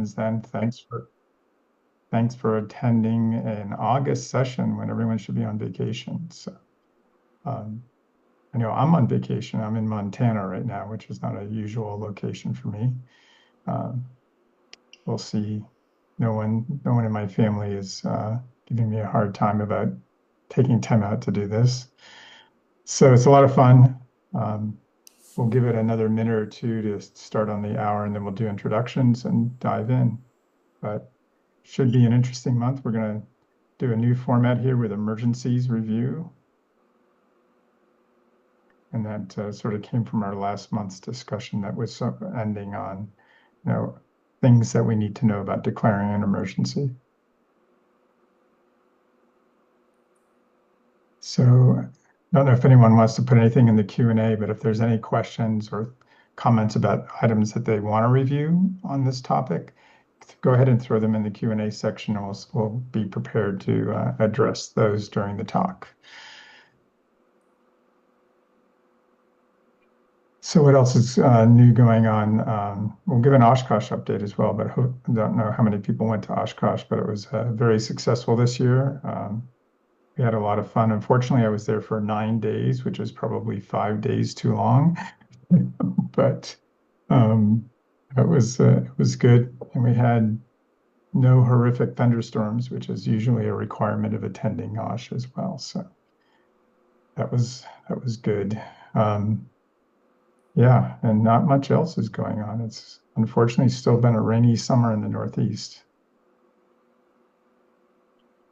questions then. Thanks for attending an August session when everyone should be on vacation. So I know I'm on vacation. I'm in Montana right now, which is not a usual location for me. We'll see. No one in my family is giving me a hard time about taking time out to do this. So it's a lot of fun. We'll give it another minute or two to start on the hour, and then we'll do introductions and dive in. But should be an interesting month. We're going to do a new format here with emergencies review. And that sort of came from our last month's discussion that was ending on, things that we need to know about declaring an emergency. So I don't know if anyone wants to put anything in the Q&A, but if there's any questions or comments about items that they want to review on this topic, go ahead and throw them in the Q&A section, and we'll be prepared to address those during the talk. So what else is new going on? We'll give an Oshkosh update as well, but I don't know how many people went to Oshkosh, but it was very successful this year. We had a lot of fun. Unfortunately, I was there for 9 days, which is probably 5 days too long, but it was good. And we had no horrific thunderstorms, which is usually a requirement of attending OSH as well. So that was good. Yeah, and not much else is going on. It's unfortunately still been a rainy summer in the Northeast.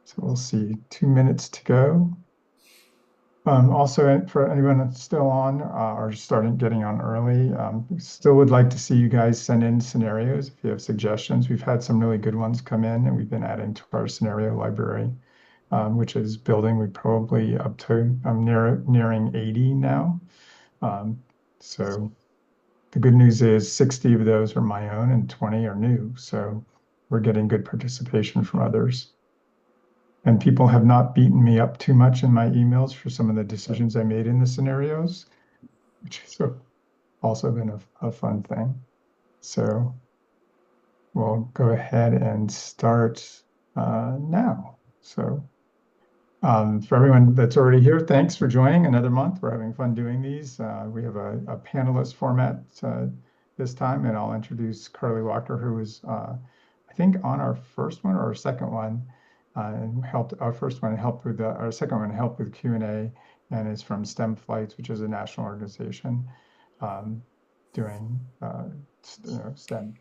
So we'll see, 2 minutes to go. Also, for anyone that's still on or getting on early, still would like to see you guys send in scenarios if you have suggestions. We've had some really good ones come in, and we've been adding to our scenario library, which is building. We probably up to nearing 80 now. So the good news is 60 of those are my own and 20 are new. So we're getting good participation from others. And people have not beaten me up too much in my emails for some of the decisions I made in the scenarios, which has also been a fun thing. So we'll go ahead and start now. So for everyone that's already here, thanks for joining another month. We're having fun doing these. We have a panelist format this time, and I'll introduce Carly Walker, who was, I think, on our first one or our second one, and helped our first one, helped with our second one, helped with Q&A, and is from STEM Flights, which is a national organization doing STEM,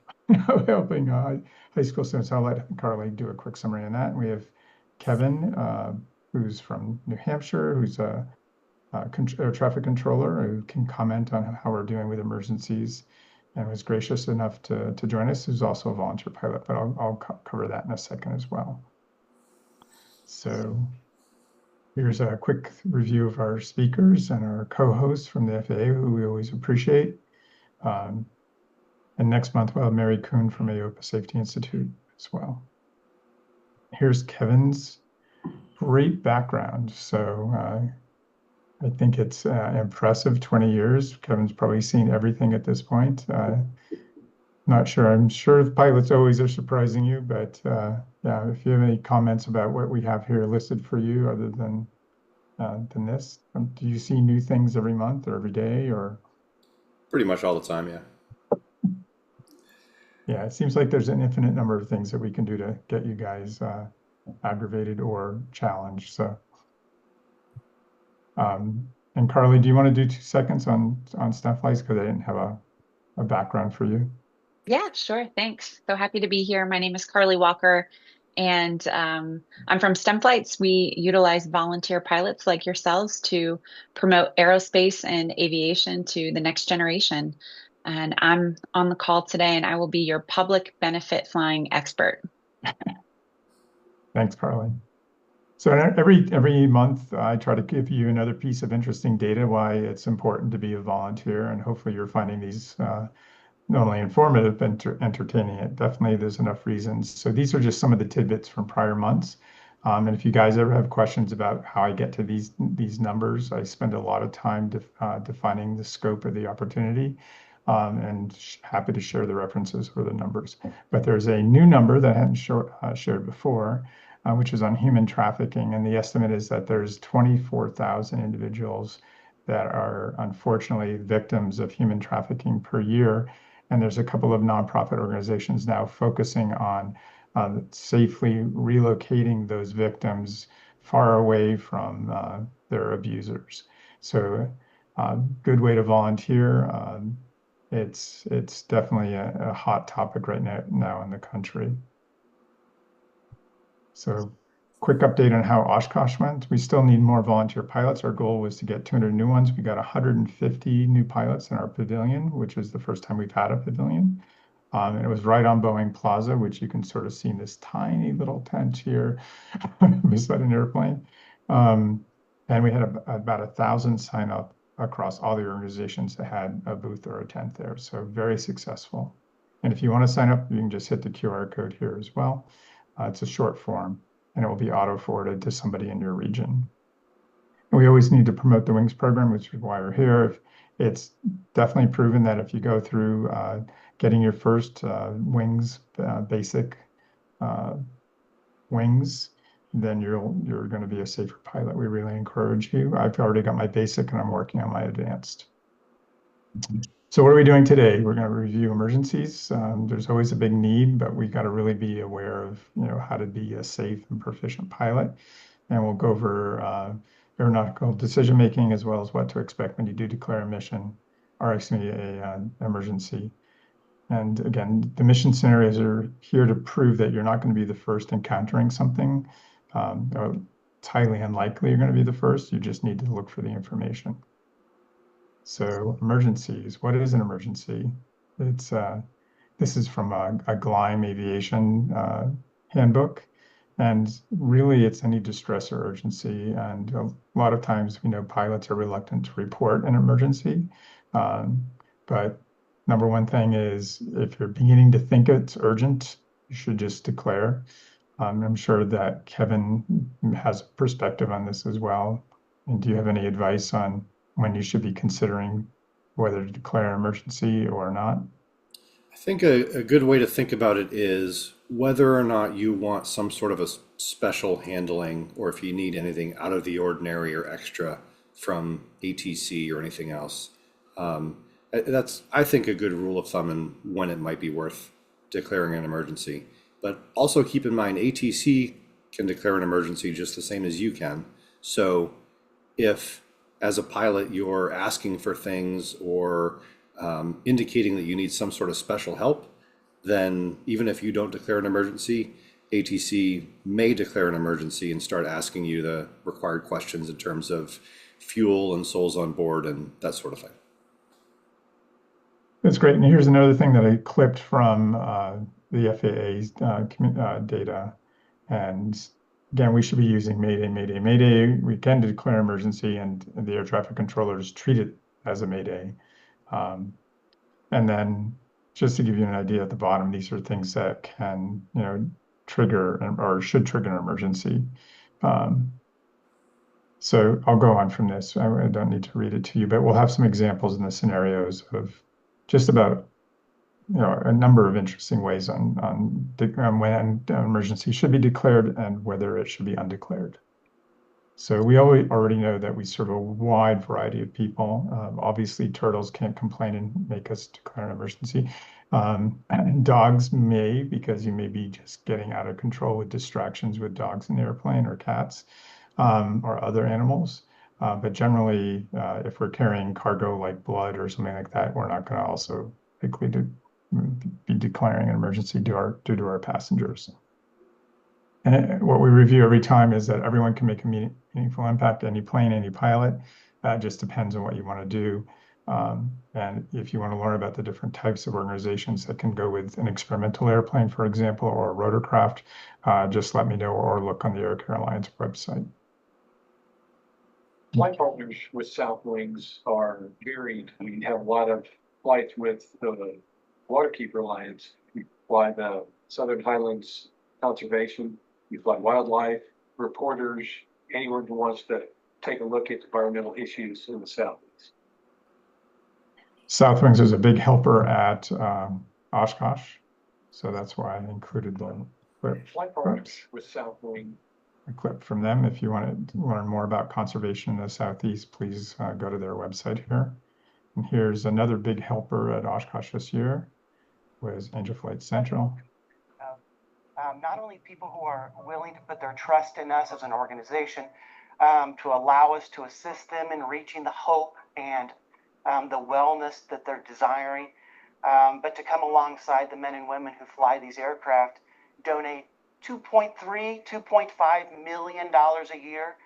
helping high school students. I'll let Carly do a quick summary on that. And we have Kevin, who's from New Hampshire, who's a traffic controller who can comment on how we're doing with emergencies, and was gracious enough to join us, who's also a volunteer pilot, but I'll cover that in a second as well. So here's a quick review of our speakers and our co-hosts from the FAA, who we always appreciate. And next month, we'll have Mary Kuhn from AOPA Safety Institute as well. Here's Kevin's great background. So I think it's impressive, 20 years. Kevin's probably seen everything at this point. Not sure. I'm sure the pilots always are surprising you, but yeah, if you have any comments about what we have here listed for you other than this, do you see new things every month or every day, or? Pretty much all the time, yeah. Yeah, it seems like there's an infinite number of things that we can do to get you guys aggravated or challenged. So, and Carly, do you want to do 2 seconds on STEM Flights, because I didn't have a background for you? Yeah, sure. Thanks. So happy to be here. My name is Carly Walker, and I'm from STEM Flights. We utilize volunteer pilots like yourselves to promote aerospace and aviation to the next generation. And I'm on the call today, and I will be your public benefit flying expert. Thanks, Carly. So every month, I try to give you another piece of interesting data, why it's important to be a volunteer, and hopefully you're finding these not only informative, but entertaining. Definitely, there's enough reasons. So these are just some of the tidbits from prior months. And if you guys ever have questions about how I get to these numbers, I spend a lot of time defining the scope of the opportunity. and happy to share the references or the numbers. But there's a new number that I hadn't shared before, which is on human trafficking. And the estimate is that there's 24,000 individuals that are unfortunately victims of human trafficking per year. And there's a couple of nonprofit organizations now focusing on safely relocating those victims far away from their abusers. So good way to volunteer. It's definitely a hot topic right now in the country. So quick update on how Oshkosh went. We still need more volunteer pilots. Our goal was to get 200 new ones. We got 150 new pilots in our pavilion, which is the first time we've had a pavilion. And it was right on Boeing Plaza, which you can sort of see in this tiny little tent here beside an airplane. And we had about 1,000 sign up across all the organizations that had a booth or a tent there. So very successful. And if you want to sign up, you can just hit the QR code here as well. It's a short form, and it will be auto-forwarded to somebody in your region. And we always need to promote the WINGS program, which is why we're here. It's definitely proven that if you go through getting your first WINGS basic wings, then you're going to be a safer pilot. We really encourage you. I've already got my basic and I'm working on my advanced. So what are we doing today? We're going to review emergencies. There's always a big need, but we got to really be aware of how to be a safe and proficient pilot. And we'll go over aeronautical decision making as well as what to expect when you do declare a mission, or excuse me, an emergency. And again, the mission scenarios are here to prove that you're not going to be the first encountering something. It's highly unlikely you're going to be the first. You just need to look for the information. So emergencies, what is an emergency? This is from a GLIME aviation handbook. And really, it's any distress or urgency. And a lot of times, we know pilots are reluctant to report an emergency. But number one thing is, if you're beginning to think it's urgent, you should just declare. I'm sure that Kevin has a perspective on this as well. And do you have any advice on when you should be considering whether to declare an emergency or not? I think a good way to think about it is whether or not you want some sort of a special handling, or if you need anything out of the ordinary or extra from ATC or anything else. That's, I think, a good rule of thumb in when it might be worth declaring an emergency. But also keep in mind, ATC can declare an emergency just the same as you can. So if, as a pilot, you're asking for things or indicating that you need some sort of special help, then even if you don't declare an emergency, ATC may declare an emergency and start asking you the required questions in terms of fuel and souls on board and that sort of thing. That's great. And here's another thing that I clipped from the FAA's data. And again, we should be using Mayday, Mayday, Mayday. We can declare emergency, and the air traffic controllers treat it as a Mayday. And then just to give you an idea at the bottom, these are things that can, trigger or should trigger an emergency. So I'll go on from this. I don't need to read it to you, but we'll have some examples in the scenarios of just about a number of interesting ways on when an emergency should be declared and whether it should be undeclared. So we already know that we serve a wide variety of people. Obviously, turtles can't complain and make us declare an emergency. And dogs may, because you may be just getting out of control with distractions with dogs in the airplane, or cats, or other animals. But generally, if we're carrying cargo like blood or something like that, we're not going to also likely to be declaring an emergency due to our passengers. And what we review every time is that everyone can make a meaningful impact, any plane, any pilot. That just depends on what you want to do. And if you want to learn about the different types of organizations that can go with an experimental airplane, for example, or a rotorcraft, just let me know or look on the Air Care Alliance website. Flight partners with South Wings are varied. We have a lot of flights with the Waterkeeper Alliance. We fly the Southern Highlands Conservation. We fly wildlife, reporters, anyone who wants to take a look at environmental issues in the Southeast. South Wings is a big helper at Oshkosh, so that's why I included the clip. Flight products with South Wing. A clip from them. If you want to learn more about conservation in the Southeast, please go to their website here. And here's another big helper at Oshkosh this year was Angel Flight Central. Not only people who are willing to put their trust in us as an organization, to allow us to assist them in reaching the hope and the wellness that they're desiring, but to come alongside the men and women who fly these aircraft, donate $2.5 million a year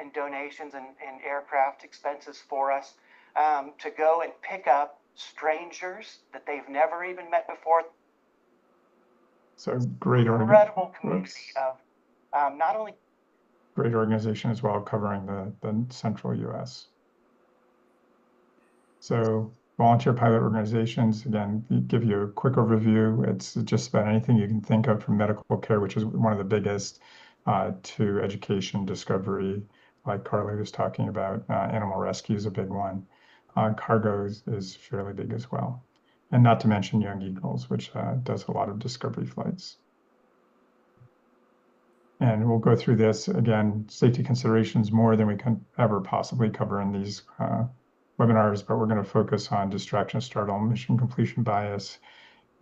in donations and aircraft expenses for us, to go and pick up strangers that they've never even met before. So great incredible community of not only great organization as well, covering the central US. So volunteer pilot organizations, again, give you a quick overview. It's just about anything you can think of, from medical care, which is one of the biggest, to education, discovery, like Carly was talking about. Animal rescue is a big one. Cargo is fairly big as well. And not to mention Young Eagles, which does a lot of discovery flights. And we'll go through this again, safety considerations more than we can ever possibly cover in these webinars, but we're going to focus on distraction, startle, mission completion bias.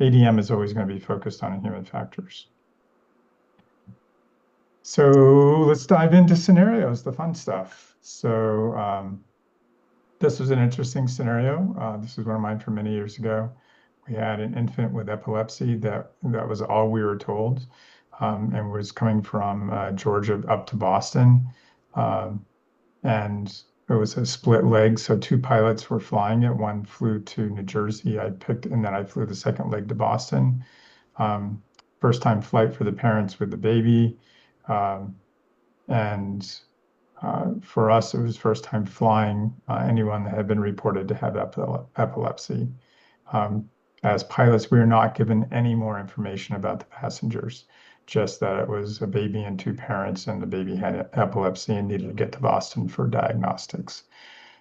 ADM is always going to be focused on human factors. So let's dive into scenarios, the fun stuff. So this was an interesting scenario. This is one of mine from many years ago. We had an infant with epilepsy that was all we were told, and was coming from Georgia up to Boston. And it was a split leg, so two pilots were flying it. One flew to New Jersey, and then I flew the second leg to Boston. First time flight for the parents with the baby. And for us, it was first time flying anyone that had been reported to have epilepsy. As pilots, we were not given any more information about the passengers, just that it was a baby and two parents, and the baby had epilepsy and needed to get to Boston for diagnostics.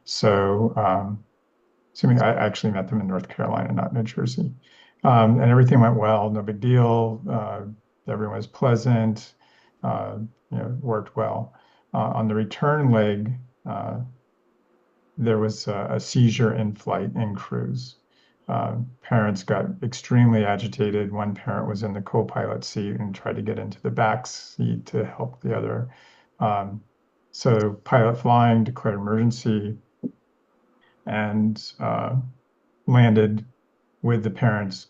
So, assuming I actually met them in North Carolina, not New Jersey. And everything went well, no big deal. Everyone was pleasant, worked well. On the return leg, there was a seizure in flight in cruise. Parents got extremely agitated. One parent was in the co-pilot seat and tried to get into the back seat to help the other. So pilot flying declared emergency and landed with the parents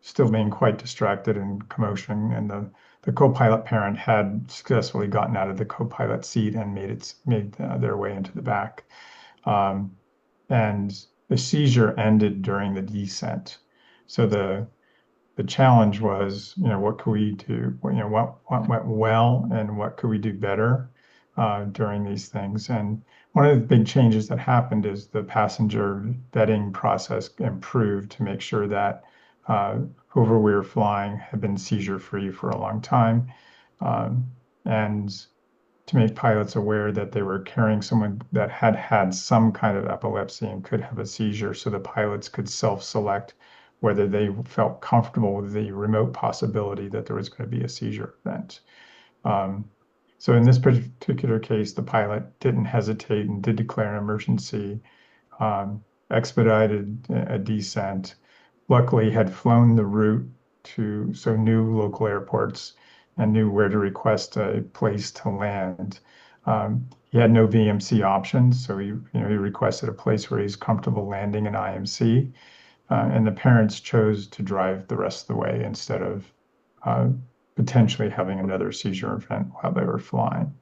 still being quite distracted and commotion. And the co-pilot parent had successfully gotten out of the co-pilot seat and made their way into the back. And the seizure ended during the descent. So the challenge was, what could we do? What went well and what could we do better during these things? And one of the big changes that happened is the passenger vetting process improved to make sure that whoever we were flying had been seizure-free for a long time, and to make pilots aware that they were carrying someone that had some kind of epilepsy and could have a seizure, so the pilots could self-select whether they felt comfortable with the remote possibility that there was going to be a seizure event. So in this particular case, the pilot didn't hesitate and did declare an emergency, expedited a descent, luckily had flown the route so knew local airports and knew where to request a place to land. He had no VMC options, so he requested a place where he's comfortable landing in IMC, and the parents chose to drive the rest of the way instead of potentially having another seizure event while they were flying.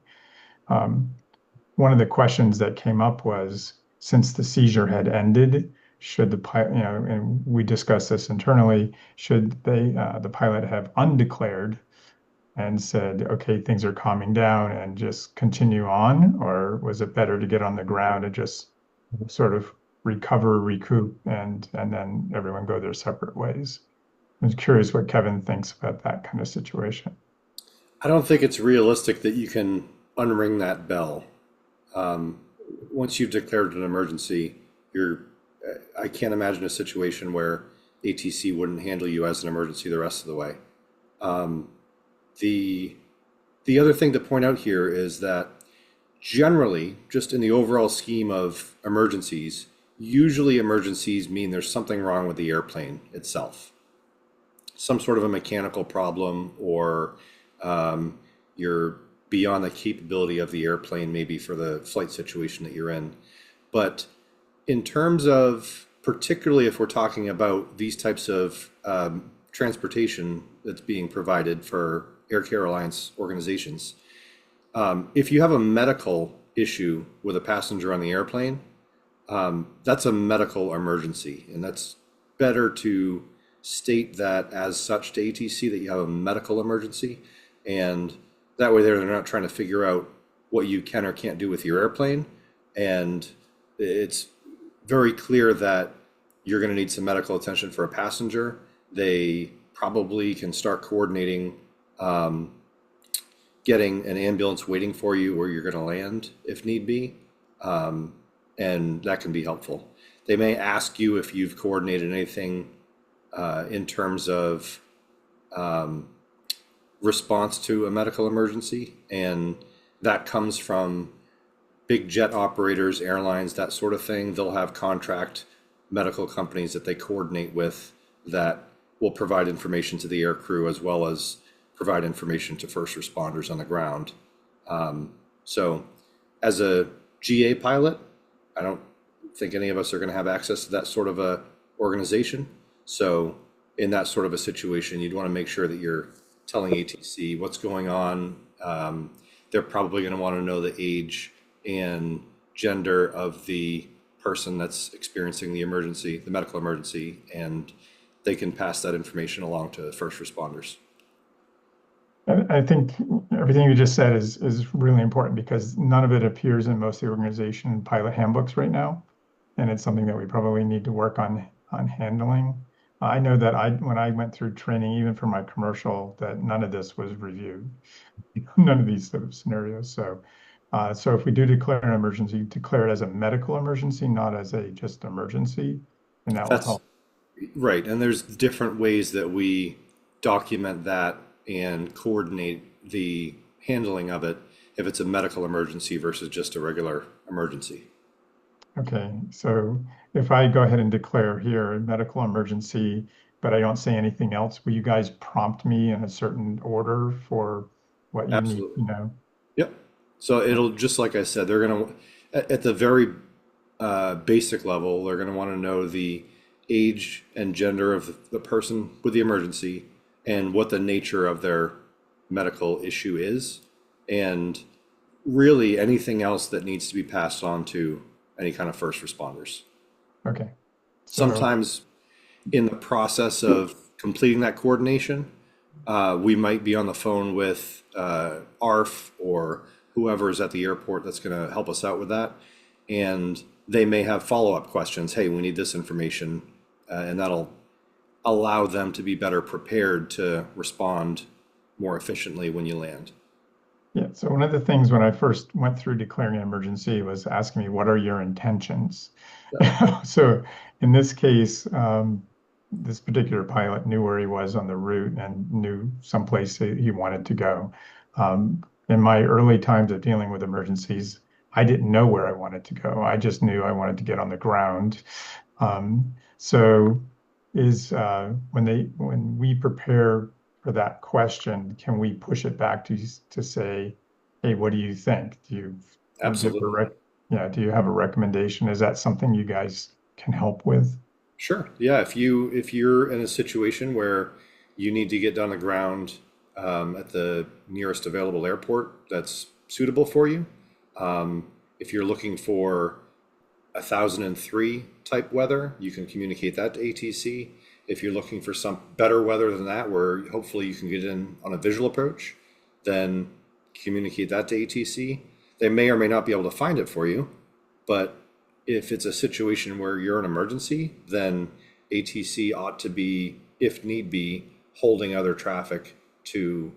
One of the questions that came up was, since the seizure had ended, should the pilot, and we discussed this internally, should the pilot have undeclared and said, okay, things are calming down and just continue on? Or was it better to get on the ground and just sort of recover, recoup, and then everyone go their separate ways? I'm curious what Kevin thinks about that kind of situation. I don't think it's realistic that you can unring that bell. Once you've declared an emergency, I can't imagine a situation where ATC wouldn't handle you as an emergency the rest of the way. The the other thing to point out here is that generally, just in the overall scheme of emergencies, usually emergencies mean there's something wrong with the airplane itself, some sort of a mechanical problem, or you're beyond the capability of the airplane, maybe for the flight situation that you're in. But in terms of, particularly if we're talking about these types of transportation that's being provided for Air Care Alliance organizations, if you have a medical issue with a passenger on the airplane, that's a medical emergency, and that's better to state that as such to ATC, that you have a medical emergency, and that way they're not trying to figure out what you can or can't do with your airplane, and it's very clear that you're going to need some medical attention for a passenger. They probably can start coordinating getting an ambulance waiting for you where you're going to land if need be, and that can be helpful. They may ask you if you've coordinated anything in terms of response to a medical emergency, and that comes from big jet operators, airlines, that sort of thing. They'll have contract medical companies that they coordinate with that will provide information to the air crew as well as provide information to first responders on the ground. So as a GA pilot, I don't think any of us are going to have access to that sort of a organization. So in that sort of a situation, you'd want to make sure that you're telling ATC what's going on. They're probably going to want to know the age and gender of the person that's experiencing the emergency, the medical emergency, and they can pass that information along to first responders. I think everything you just said is really important because none of it appears in most of the organization pilot handbooks right now, and it's something that we probably need to work on handling. I know that when I went through training, even for my commercial, that none of this was reviewed, none of these sort of scenarios. So if we do declare an emergency, declare it as a medical emergency, not as a just emergency, and that will That's help. right. And there's different ways that we document that and coordinate the handling of it if it's a medical emergency versus just a regular emergency. Okay, so if I go ahead and declare here a medical emergency, but I don't say anything else, will you guys prompt me in a certain order for what you need Absolutely. to know? Yep. So it'll, just like I said, they're going to, at the very basic level, they're going to want to know the age and gender of the person with the emergency and what the nature of their medical issue is, and really anything else that needs to be passed on to any kind of first responders. Okay, so Sometimes in the process of completing that coordination, we might be on the phone with ARF or whoever is at the airport that's going to help us out with that. And they may have follow-up questions. Hey, we need this information. And that'll allow them to be better prepared to respond more efficiently when you land. yeah, so one of the things when I first went through declaring an emergency was asking me, what are your intentions? So in this case, this particular pilot knew where he was on the route and knew someplace he wanted to go. In my early times of dealing with emergencies, I didn't know where I wanted to go. I just knew I wanted to get on the ground. So when we prepare for that question, can we push it back to say, hey, what do you think? Do you Absolutely. do you have a recommendation? Is that something you guys can help with? Sure. Yeah. If you're in a situation where you need to get on the ground at the nearest available airport that's suitable for you, if you're looking for 1003 type weather, you can communicate that to ATC. If you're looking for some better weather than that, where hopefully you can get in on a visual approach, then communicate that to ATC. They may or may not be able to find it for you, but if it's a situation where you're an emergency, then ATC ought to be, if need be, holding other traffic to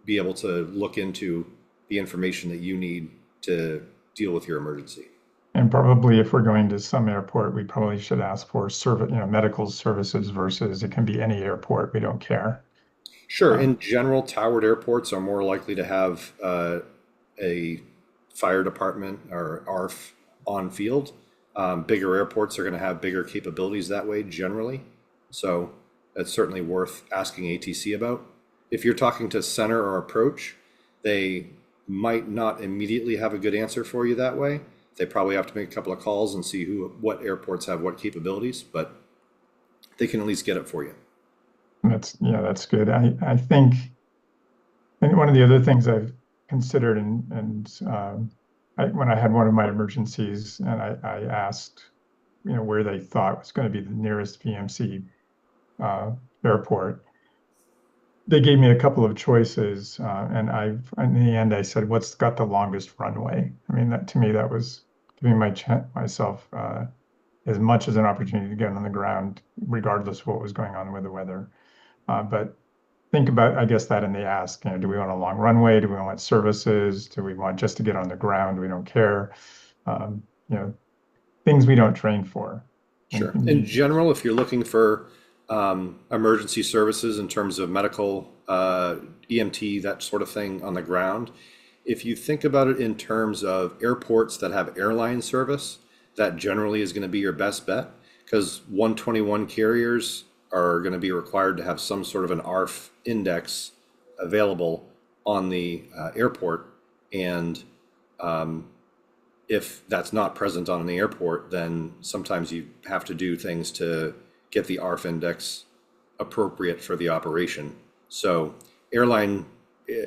be able to look into the information that you need to deal with your emergency. And probably if we're going to some airport, we probably should ask for medical services versus it can be any airport. We don't care. Sure. Um, In general, towered airports are more likely to have a fire department or ARF on field. Bigger airports are going to have bigger capabilities that way generally. So that's certainly worth asking ATC about. If you're talking to center or approach, they might not immediately have a good answer for you that way. They probably have to make a couple of calls and see what airports have what capabilities, but they can at least get it for you. that's good. I think and one of the other things I've considered when I had one of my emergencies and I asked, where they thought was going to be the nearest VMC uh, airport, they gave me a couple of choices, and in the end, I said, "What's got the longest runway?" I mean, that to me, that was giving myself as much as an opportunity to get on the ground, regardless of what was going on with the weather. But think about, I guess, that in the ask, do we want a long runway? Do we want services? Do we want just to get on the ground? We don't care. Um, you know, things we don't train for. Sure. In general, if you're looking for emergency services in terms of medical, EMT, that sort of thing on the ground, if you think about it in terms of airports that have airline service, that generally is going to be your best bet because 121 carriers are going to be required to have some sort of an ARF index available on the airport. And if that's not present on the airport, then sometimes you have to do things to get the ARF index appropriate for the operation. So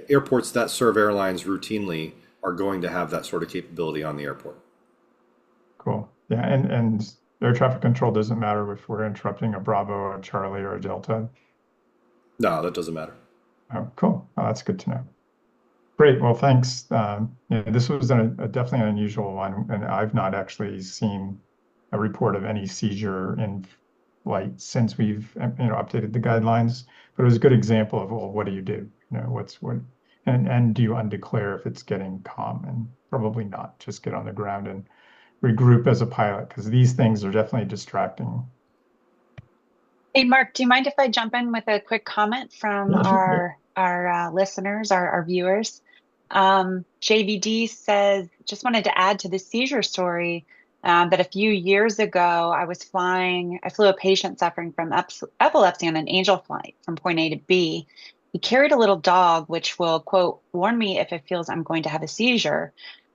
airports that serve airlines routinely are going to have that sort of capability on the airport. Cool. Yeah, and air traffic control doesn't matter if we're interrupting a Bravo, a Charlie, or a Delta. No, that doesn't matter. Oh, cool. Oh, that's good to know. Great. Well, thanks. This was definitely an unusual one, and I've not actually seen a report of any seizure in flight since we've updated the guidelines. But it was a good example of, well, what do you do? And do you undeclare if it's getting calm? And probably not. Just get on the ground and regroup as a pilot because these things are definitely distracting. Hey, Mark, do you mind if I jump in with a quick comment from Yeah, sure. our listeners, our viewers? JVD says, just wanted to add to the seizure story that a few years ago I flew a patient suffering from epilepsy on an angel flight from point A to B. He carried a little dog, which will, quote, warn me if it feels I'm going to have a seizure.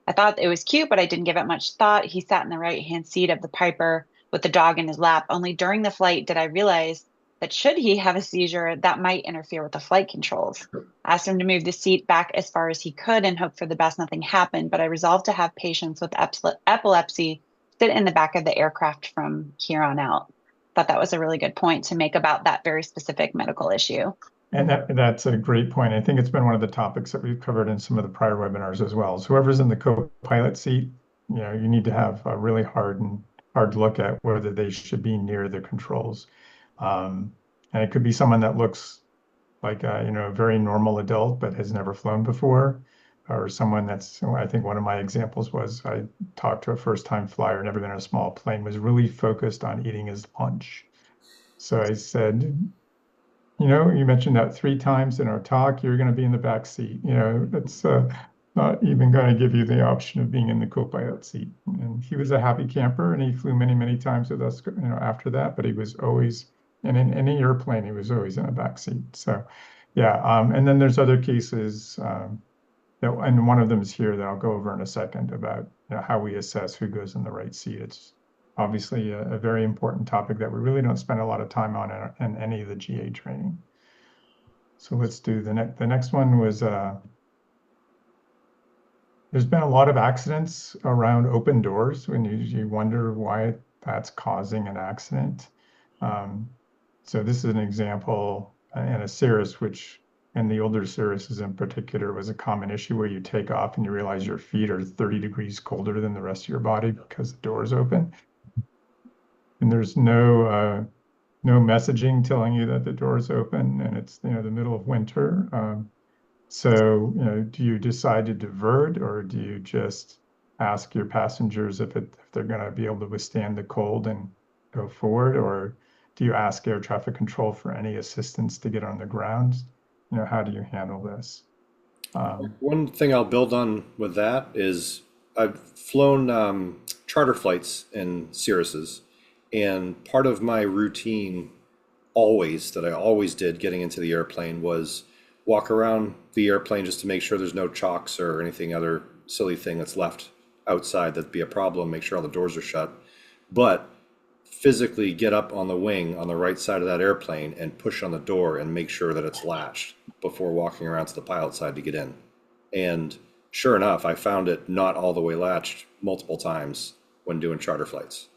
I thought it was cute, but I didn't give it much thought. He sat in the right-hand seat of the Piper with the dog in his lap. Only during the flight did I realize that should he have a seizure, that might interfere with the flight controls. I asked him to move the seat back as far as he could and hope for the best nothing happened, but I resolved to have patients with epilepsy sit in the back of the aircraft from here on out. Thought that was a really good point to make about that very specific medical issue. And that's a great point. I think it's been one of the topics that we've covered in some of the prior webinars as well. So whoever's in the co-pilot seat, you need to have a really hard look at whether they should be near the controls. And it could be someone that looks like a very normal adult but has never flown before, or someone I think one of my examples was I talked to a first-time flyer, never been in a small plane, was really focused on eating his lunch. So I said, you mentioned that 3 times in our talk, you're going to be in the back seat. That's not even going to give you the option of being in the co-pilot seat. And he was a happy camper, and he flew many, many times with us, after that. But he was always, and in any airplane, he was always in a back seat. So, yeah. And then there's other cases, and one of them is here that I'll go over in a second about how we assess who goes in the right seat. It's obviously a very important topic that we really don't spend a lot of time on in any of the GA training. So let's do the next one was there's been a lot of accidents around open doors when you wonder why that's causing an accident. So this is an example in a Cirrus, which in the older Cirruses in particular was a common issue where you take off and you realize your feet are 30 degrees colder than the rest of your body because the door is open. And there's no messaging telling you that the door is open and it's the middle of winter. So do you decide to divert or do you just ask your passengers if they're going to be able to withstand the cold and go forward, or do you ask air traffic control for any assistance to get on the ground? How do you handle this? One thing I'll build on with that is I've flown charter flights in Cirruses, and part of my routine always that I always did getting into the airplane was walk around the airplane just to make sure there's no chocks or anything other silly thing that's left outside that'd be a problem, make sure all the doors are shut. But physically get up on the wing on the right side of that airplane and push on the door and make sure that it's latched before walking around to the pilot side to get in. And sure enough, I found it not all the way latched multiple times when doing charter flights.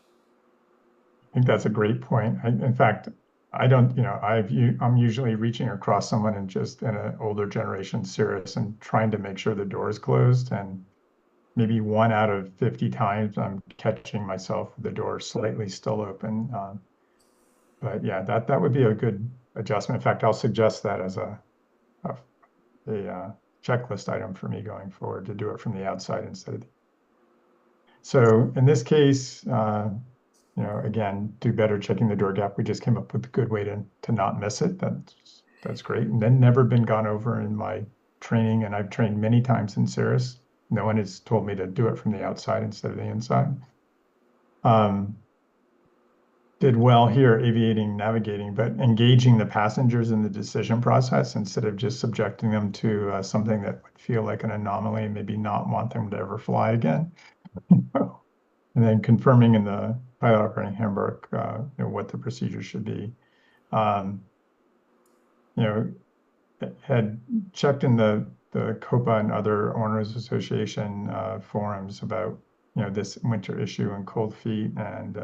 I think that's a great point. In fact, I don't, I'm usually reaching across someone and just in an older generation Cirrus and trying to make sure the door is closed. And maybe 1 out of 50 times I'm catching myself with the door slightly still open. But yeah, that would be a good adjustment. In fact, I'll suggest that as a, a checklist item for me going forward to do it from the outside instead of so in this case, again, do better checking the door gap. We just came up with a good way to not miss it. That's great. And then never been gone over in my training, and I've trained many times in Cirrus. No one has told me to do it from the outside instead of the inside. Did well here, aviating, navigating, but engaging the passengers in the decision process instead of just subjecting them to something that would feel like an anomaly and maybe not want them to ever fly again. And then confirming in the pilot operating handbook, what the procedure should be. Had checked in the COPA and other owners association forums about this winter issue and cold feet, and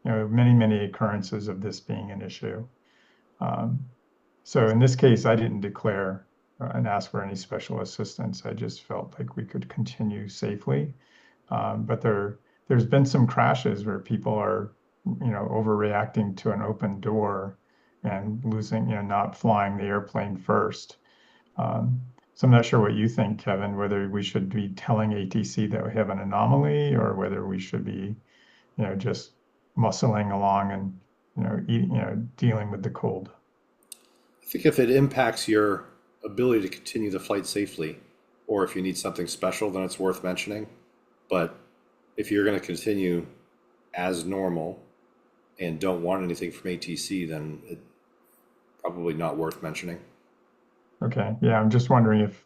many occurrences of this being an issue. So in this case, I didn't declare and ask for any special assistance. I just felt like we could continue safely. But there's been some crashes where people are, overreacting to an open door and losing, not flying the airplane first. So I'm not sure what you think, Kevin, whether we should be telling ATC that we have an anomaly or whether we should be, just muscling along and, dealing with the cold. I think if it impacts your ability to continue the flight safely, or if you need something special, then it's worth mentioning. But if you're going to continue as normal and don't want anything from ATC, then it's probably not worth mentioning. Okay, yeah, I'm just wondering if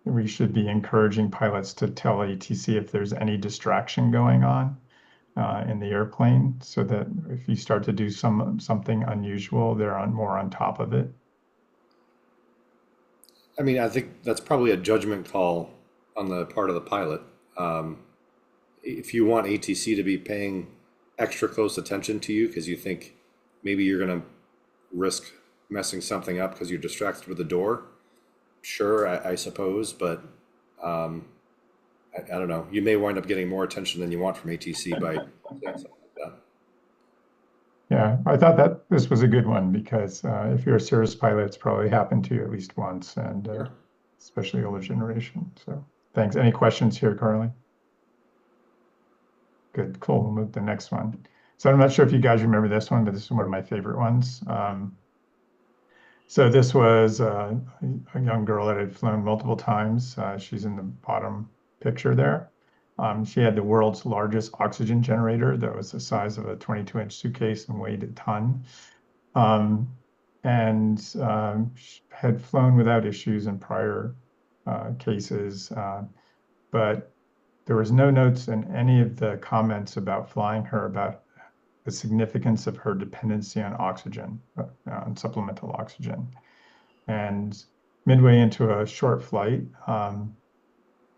we should be encouraging pilots to tell ATC if there's any distraction going on in the airplane, so that if you start to do something unusual, they're more on top of it. I mean, I think that's probably a judgment call on the part of the pilot. If you want ATC to be paying extra close attention to you because you think maybe you're going to risk messing something up because you're distracted with the door, sure, I suppose, but I don't know. You may wind up getting more attention than you want from ATC by saying something like that. Yeah, I thought that this was a good one because if you're a Cirrus pilot, it's probably happened to you at least once, and Sure. especially older generation. So thanks. Any questions here, Carly? Good, cool. We'll move to the next one. So I'm not sure if you guys remember this one, but this is one of my favorite ones. So this was a young girl that had flown multiple times. She's in the bottom picture there. She had the world's largest oxygen generator that was the size of a 22-inch suitcase and weighed a ton. And had flown without issues in prior cases, but there was no notes in any of the comments about flying her about the significance of her dependency on oxygen, on supplemental oxygen. And midway into a short flight,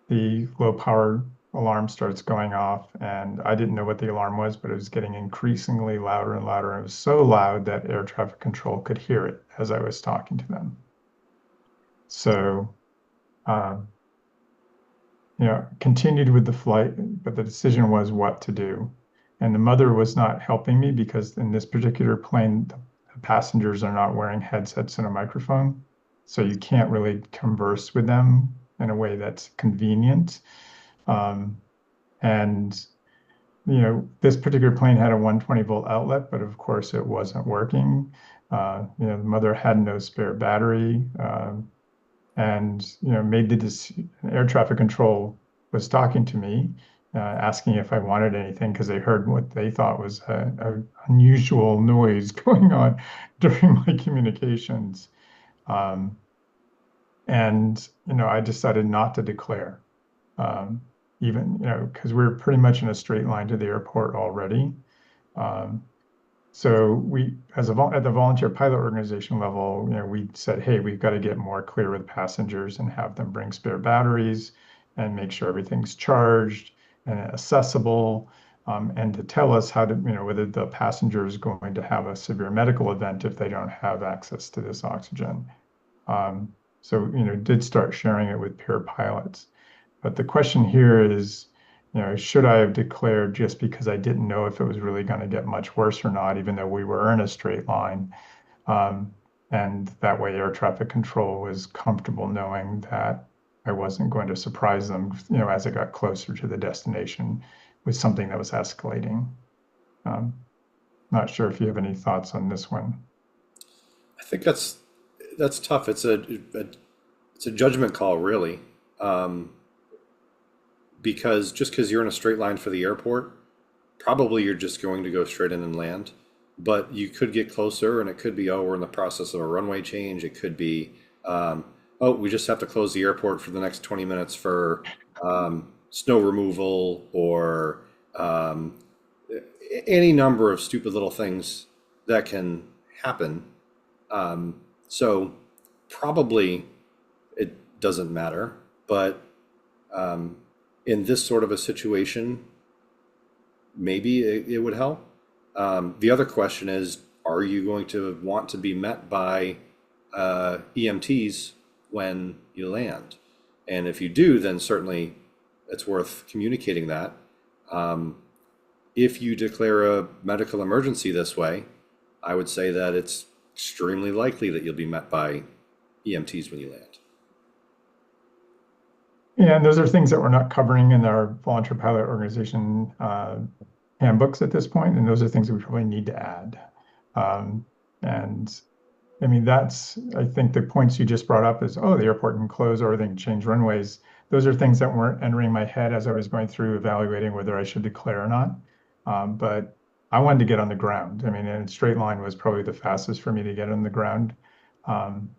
the low power alarm starts going off, and I didn't know what the alarm was, but it was getting increasingly louder and louder. It was so loud that air traffic control could hear it as I was talking to them. So, continued with the flight, but the decision was what to do. And the mother was not helping me because in this particular plane, the passengers are not wearing headsets and a microphone. So you can't really converse with them in a way that's convenient. And, this particular plane had a 120-volt outlet, but of course it wasn't working. The mother had no spare battery. And made air traffic control was talking to me, asking if I wanted anything because they heard what they thought was a unusual noise going on during my communications. Um, and I decided not to declare, um, even because we were pretty much in a straight line to the airport already. Um, so we, at the volunteer pilot organization level, we said, hey, we've got to get more clear with passengers and have them bring spare batteries and make sure everything's charged and accessible, and to tell us how to, whether the passenger is going to have a severe medical event if they don't have access to this oxygen. So, did start sharing it with peer pilots. But the question here is, should I have declared just because I didn't know if it was really going to get much worse or not, even though we were in a straight line? Um, and that way air traffic control was comfortable knowing that I wasn't going to surprise them, as it got closer to the destination with something that was escalating. Um, Not sure if you have any thoughts on this one. I think that's tough. It's a judgment call, really, because just because you're in a straight line for the airport, probably you're just going to go straight in and land. But you could get closer, and it could be, oh, we're in the process of a runway change. It could be, oh, we just have to close the airport for the next 20 minutes for snow removal, or any number of stupid little things that can happen. So probably it doesn't matter, but in this sort of a situation, maybe it would help. The other question is, are you going to want to be met by EMTs when you land? And if you do, then certainly it's worth communicating that. If you declare a medical emergency this way, I would say that it's extremely likely that you'll be met by EMTs when you land. Yeah, and those are things that we're not covering in our volunteer pilot organization handbooks at this point, and those are things that we probably need to add. And I mean, I think the points you just brought up is, oh, the airport can close or they can change runways. Those are things that weren't entering my head as I was going through evaluating whether I should declare or not. But I wanted to get on the ground. I mean, and straight line was probably the fastest for me to get on the ground. Um,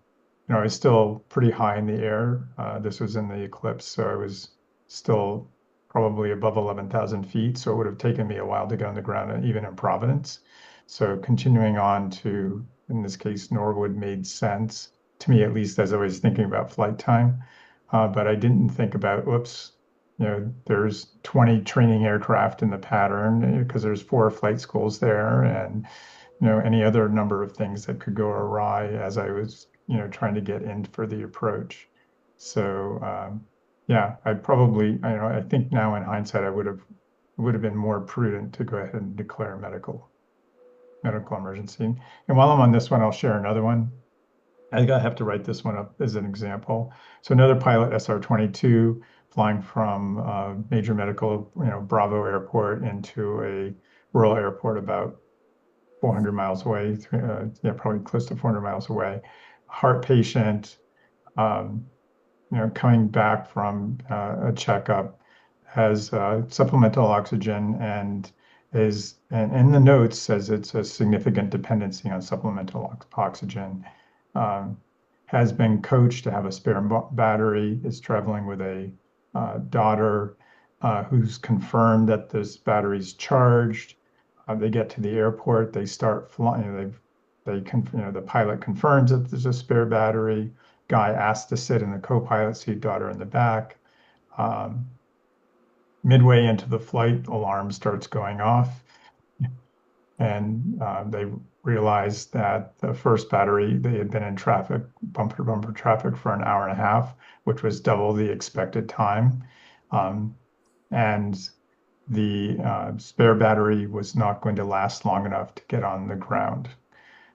I was still pretty high in the air. This was in the eclipse, so I was still probably above 11,000 feet. So it would have taken me a while to get on the ground, even in Providence. So continuing on to, in this case, Norwood made sense to me, at least as I was thinking about flight time. But I didn't think about, whoops, there's 20 training aircraft in the pattern because there's 4 flight schools there, and any other number of things that could go awry as I was trying to get in for the approach. So yeah, I think now in hindsight, it would have been more prudent to go ahead and declare medical emergency. And while I'm on this one, I'll share another one. I think I have to write this one up as an example. So another pilot, SR-22, flying from major medical, Bravo Airport into a rural airport about 400 miles away, probably close to 400 miles away. Heart patient, coming back from a checkup, has supplemental oxygen and in the notes says it's a significant dependency on supplemental oxygen. Has been coached to have a spare battery, is traveling with a daughter who's confirmed that this battery's charged. They get to the airport, they start flying, the pilot confirms that there's a spare battery. Guy asked to sit in the co-pilot seat, daughter in the back. Midway into the flight, alarm starts going off, and they realized that the first battery, they had been in traffic, bumper to bumper traffic for an hour and a half, which was double the expected time. And the spare battery was not going to last long enough to get on the ground.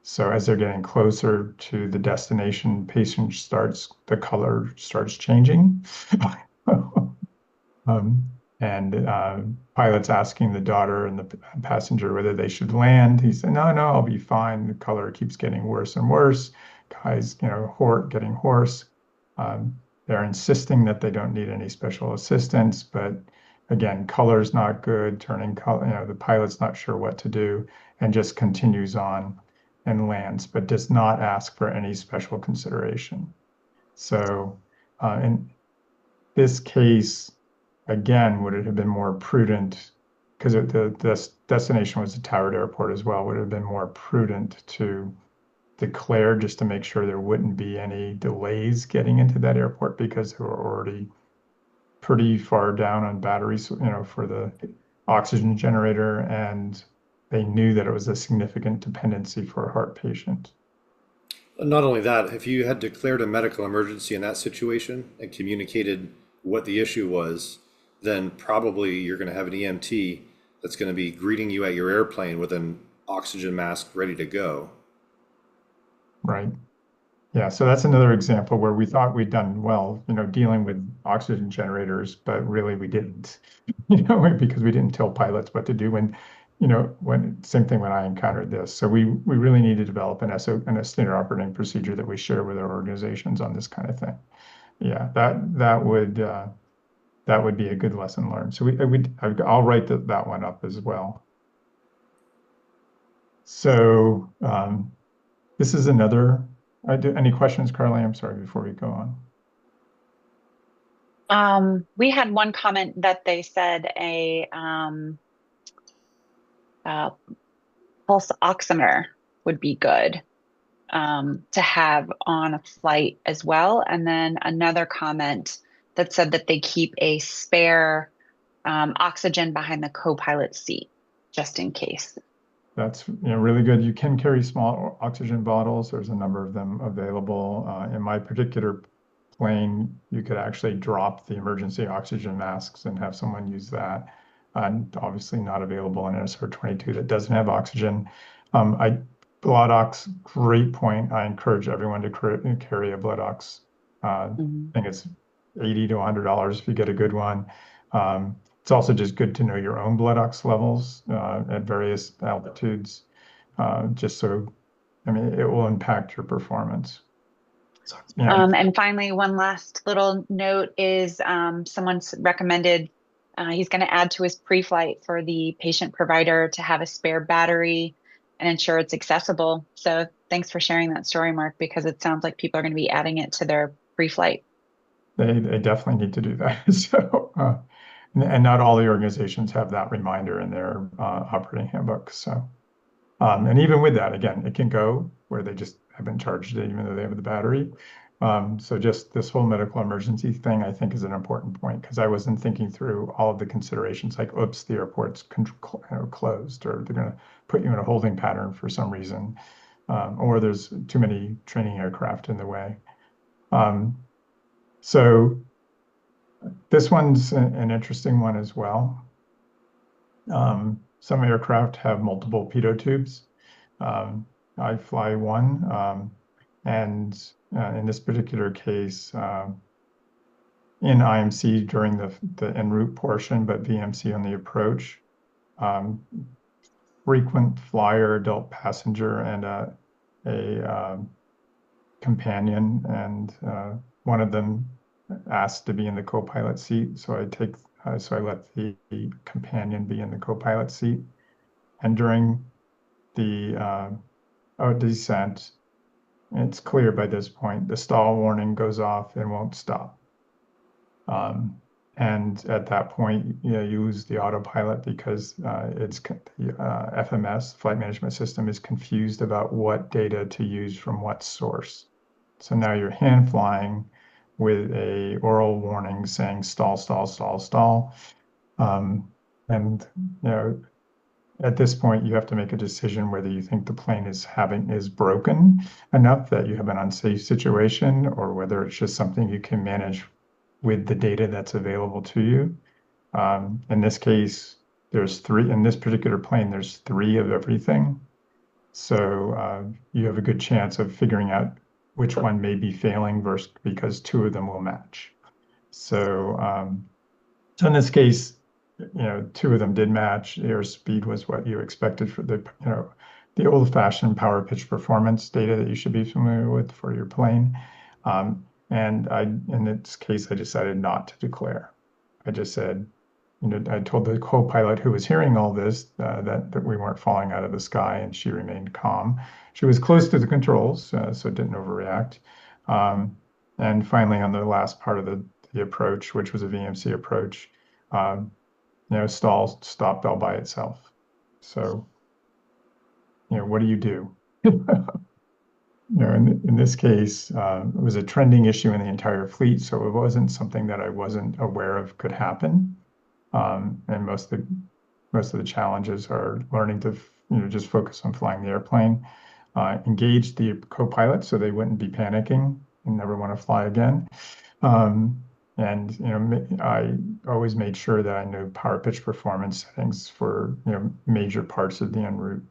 So as they're getting closer to the destination, the color starts changing. and pilot's asking the daughter and the passenger whether they should land. He said, no, I'll be fine. The color keeps getting worse and worse. Guy's, getting hoarse. They're insisting that they don't need any special assistance, but again, color's not good, turning color, the pilot's not sure what to do and just continues on and lands, but does not ask for any special consideration. So in this case, again, would it have been more prudent, because the destination was a Towered Airport as well, would it have been more prudent to declare just to make sure there wouldn't be any delays getting into that airport because they were already pretty far down on batteries, for the oxygen generator, and they knew that it was a significant dependency for a heart patient. Not only that, if you had declared a medical emergency in that situation and communicated what the issue was, then probably you're going to have an EMT that's going to be greeting you at your airplane with an oxygen mask ready to go. Right. Yeah, so that's another example where we thought we'd done well, dealing with oxygen generators, but really we didn't, because we didn't tell pilots what to do when same thing when I encountered this. So we really need to develop an a standard operating procedure that we share with our organizations on this kind of thing. Yeah, that would be a good lesson learned. So I'll write that one up as well. So this is another. Any questions, Carly? I'm sorry, before we go on. We had one comment that they said a pulse oximeter would be good to have on a flight as well. And then another comment that said that they keep a spare oxygen behind the co-pilot seat, just in case. That's really good. You can carry small oxygen bottles. There's a number of them available. In my particular plane, you could actually drop the emergency oxygen masks and have someone use that. And obviously not available in SR-22 that doesn't have oxygen. Blood ox, great point. I encourage everyone to carry a blood ox. I think it's $80 to $100 if you get a good one. It's also just good to know your own blood ox levels at various altitudes, just so, it will impact your performance. And finally, one last little note is someone's recommended he's going to add to his pre-flight for the patient provider to have a spare battery and ensure it's accessible. So thanks for sharing that story, Mark, because it sounds like people are going to be adding it to their pre-flight. They definitely need to do that. So, and not all the organizations have that reminder in their operating handbook. So, and even with that, again, it can go where they just haven't charged it, even though they have the battery. So just this whole medical emergency thing, I think, is an important point because I wasn't thinking through all of the considerations like, oops, the airport's closed, or they're going to put you in a holding pattern for some reason, or there's too many training aircraft in the way. So this one's an interesting one as well. Some aircraft have multiple pitot tubes. I fly one, and in this particular case, in IMC during the en route portion, but VMC on the approach, frequent flyer, adult passenger, and a companion, and one of them asked to be in the co-pilot seat, so I let the companion be in the co-pilot seat, and during the descent, it's clear by this point the stall warning goes off and won't stop. And at that point, you lose the autopilot because it's the FMS, Flight Management System, is confused about what data to use from what source. So now you're hand flying with a oral warning saying stall, stall, stall, stall. And at this point, you have to make a decision whether you think the plane is broken enough that you have an unsafe situation, or whether it's just something you can manage with the data that's available to you. In this case, in this particular plane, there's 3 of everything. So you have a good chance of figuring out which one may be failing because 2 of them will match. So in this case, two of them did match. Airspeed was what you expected for the old-fashioned power pitch performance data that you should be familiar with for your plane. And in this case, I decided not to declare. I just said, I told the co-pilot who was hearing all this that we weren't falling out of the sky, and she remained calm. She was close to the controls, so didn't overreact. And finally, on the last part of the approach, which was a VMC approach, stall stopped all by itself. So, what do you do? In this case, it was a trending issue in the entire fleet, so it wasn't something that I wasn't aware of could happen. And most of the challenges are learning to, just focus on flying the airplane, engage the co-pilot so they wouldn't be panicking and never want to fly again. And I always made sure that I knew power pitch performance settings for major parts of the en route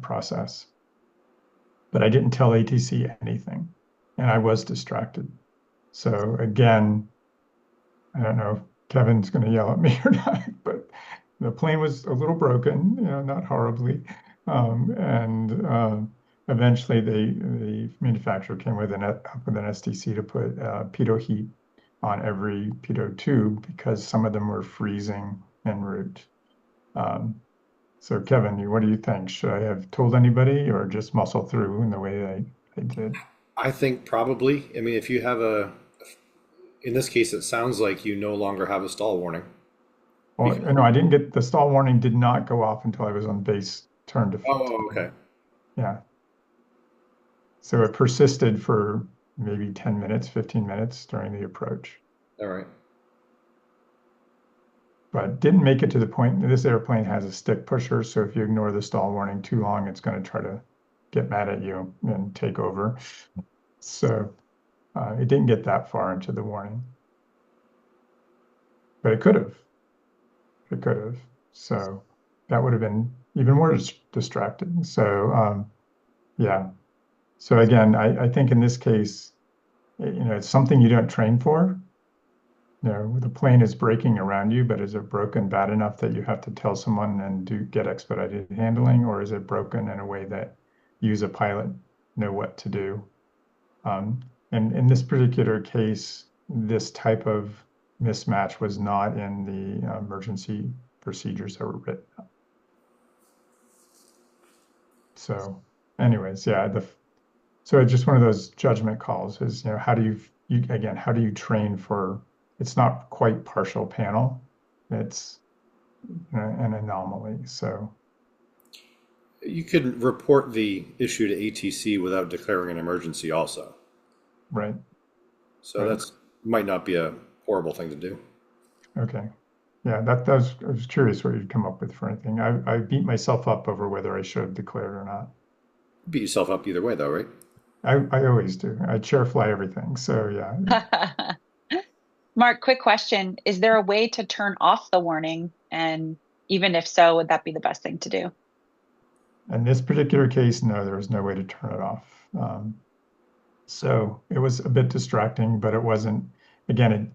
process. But I didn't tell ATC anything, and I was distracted. So again, I don't know if Kevin's going to yell at me or not, but the plane was a little broken, not horribly. And eventually the manufacturer came with up with an STC to put pitot heat on every pitot tube because some of them were freezing en route. So Kevin, what do you think? Should I have told anybody or just muscle through in the way I did? I think probably. I mean, if you have in this case, it sounds like you no longer have a stall warning. Well, no, I didn't get the stall warning did not go off until I was on base turn to Oh, okay. Yeah. So it persisted for maybe 10 minutes, 15 minutes during the approach. All right. But didn't make it to the point. This airplane has a stick pusher, so if you ignore the stall warning too long, it's going to try to get mad at you and take over. So it didn't get that far into the warning. But it could have. It could have. So that would have been even more distracting. So yeah. So again, I think in this case, it's something you don't train for. The plane is braking around you, but is it broken bad enough that you have to tell someone and get expedited handling, or is it broken in a way that you as a pilot know what to do? And in this particular case, this type of mismatch was not in the emergency procedures that were written up. So anyways, yeah, so it's just one of those judgment calls is, how do you train for, it's not quite partial panel, it's an anomaly. So you could report the issue to ATC without declaring an emergency also. Right. So right. That's might not be a horrible thing to do. Okay. Yeah, I was curious what you'd come up with for anything. I beat myself up over whether I should have declared or not. Beat yourself up either way though, right? I always do. I chair fly everything. So yeah. Mark, quick question. Is there a way to turn off the warning? And even if so, would that be the best thing to do? In this particular case, no, there was no way to turn it off. So it was a bit distracting, but it wasn't, again, it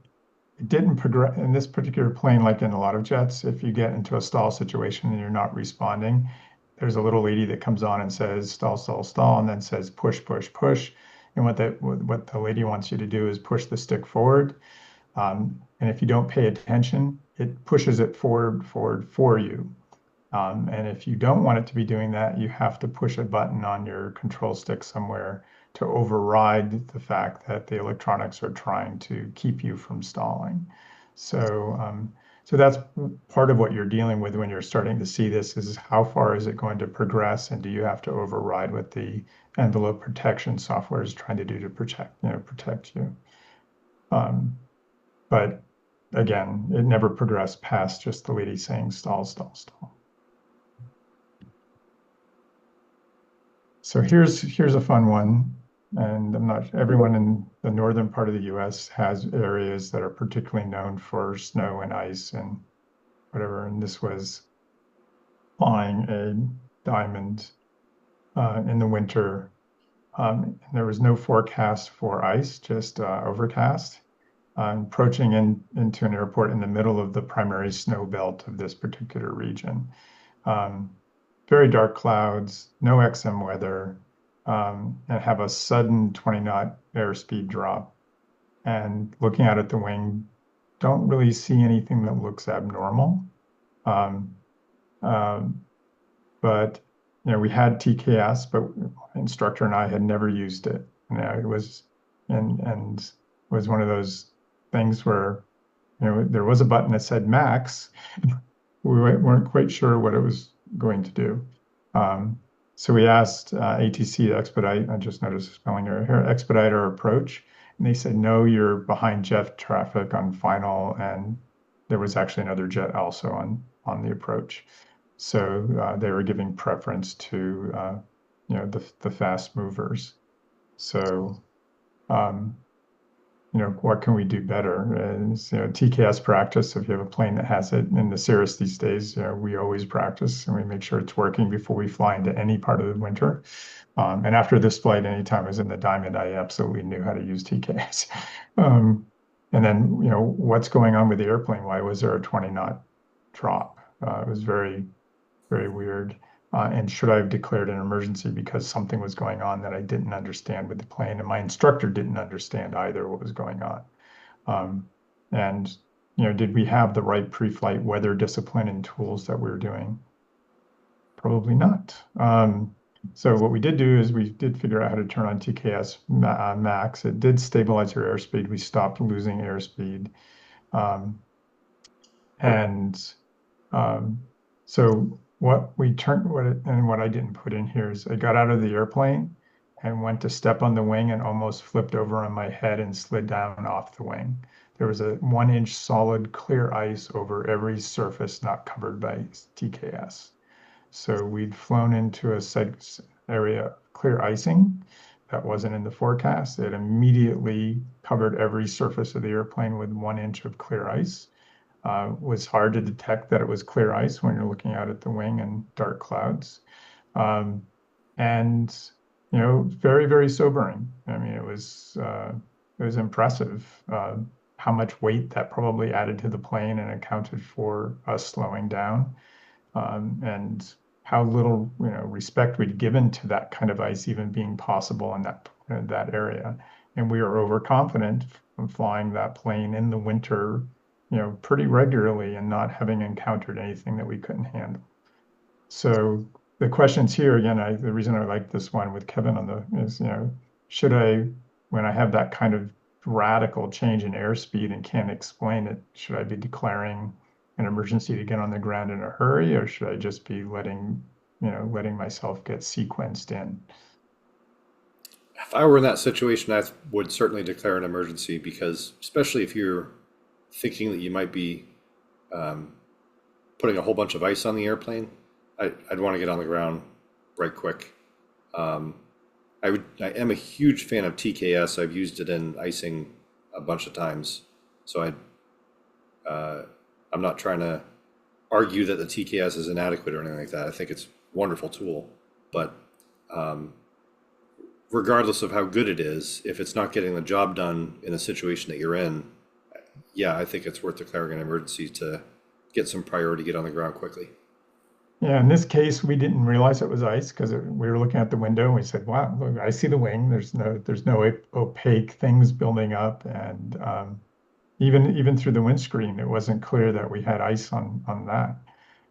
didn't progress in this particular plane, like in a lot of jets. If you get into a stall situation and you're not responding, there's a little lady that comes on and says stall, stall, stall, and then says push, push, push. And what the lady wants you to do is push the stick forward. And if you don't pay attention, it pushes it forward for you. And if you don't want it to be doing that, you have to push a button on your control stick somewhere to override the fact that the electronics are trying to keep you from stalling. So, so that's part of what you're dealing with when you're starting to see this is how far is it going to progress, and do you have to override what the envelope protection software is trying to do to protect you. But again, it never progressed past just the lady saying stall, stall, stall. So here's a fun one, and I'm not everyone in the northern part of the U.S. has areas that are particularly known for snow and ice and whatever. And this was flying a Diamond in the winter. And there was no forecast for ice, just overcast. approaching into an airport in the middle of the primary snow belt of this particular region. Very dark clouds, no XM weather, and have a sudden 20-knot airspeed drop. And looking out at the wing, don't really see anything that looks abnormal. Um, but we had TKS, but instructor and I had never used it. It was and was one of those things where there was a button that said max. We weren't quite sure what it was going to do. So we asked ATC to expedite. I just noticed a spelling error here. Expedite our approach, and they said no, you're behind jet traffic on final, and there was actually another jet also on the approach. So they were giving preference to the fast movers. So what can we do better? And TKS practice. If you have a plane that has it in the Cirrus these days, we always practice and we make sure it's working before we fly into any part of the winter. And after this flight, anytime I was in the Diamond, I absolutely knew how to use TKS. And then what's going on with the airplane? Why was there a 20-knot drop? It was very, very weird. And should I have declared an emergency because something was going on that I didn't understand with the plane, and my instructor didn't understand either what was going on. And did we have the right pre-flight weather discipline and tools that we were doing? Probably not. So what we did do is we did figure out how to turn on TKS max. It did stabilize our airspeed. We stopped losing airspeed. So what I didn't put in here is I got out of the airplane and went to step on the wing and almost flipped over on my head and slid down off the wing. There was a 1-inch solid clear ice over every surface not covered by TKS. So we'd flown into a area of clear icing that wasn't in the forecast. It immediately covered every surface of the airplane with 1 inch of clear ice. Was hard to detect that it was clear ice when you're looking out at the wing and dark clouds. And very, very sobering. I mean, it was impressive how much weight that probably added to the plane and accounted for us slowing down. And how little respect we'd given to that kind of ice even being possible in that area. And we were overconfident from flying that plane in the winter pretty regularly and not having encountered anything that we couldn't handle. So the questions here, again, the reason I like this one with Kevin is, should I, when I have that kind of radical change in airspeed and can't explain it, should I be declaring an emergency to get on the ground in a hurry, or should I just be letting myself get sequenced in? If I were in that situation, I would certainly declare an emergency, because especially if you're thinking that you might be putting a whole bunch of ice on the airplane, I'd want to get on the ground right quick. I am a huge fan of TKS. I've used it in icing a bunch of times, so I'm not trying to argue that the TKS is inadequate or anything like that. I think it's a wonderful tool, but regardless of how good it is, if it's not getting the job done in the situation that you're in, yeah, I think it's worth declaring an emergency to get some priority, get on the ground quickly. Yeah, in this case, we didn't realize it was ice because we were looking at the window and we said, "Wow, look, I see the wing. There's no opaque things building up." And even through the windscreen, it wasn't clear that we had ice on that.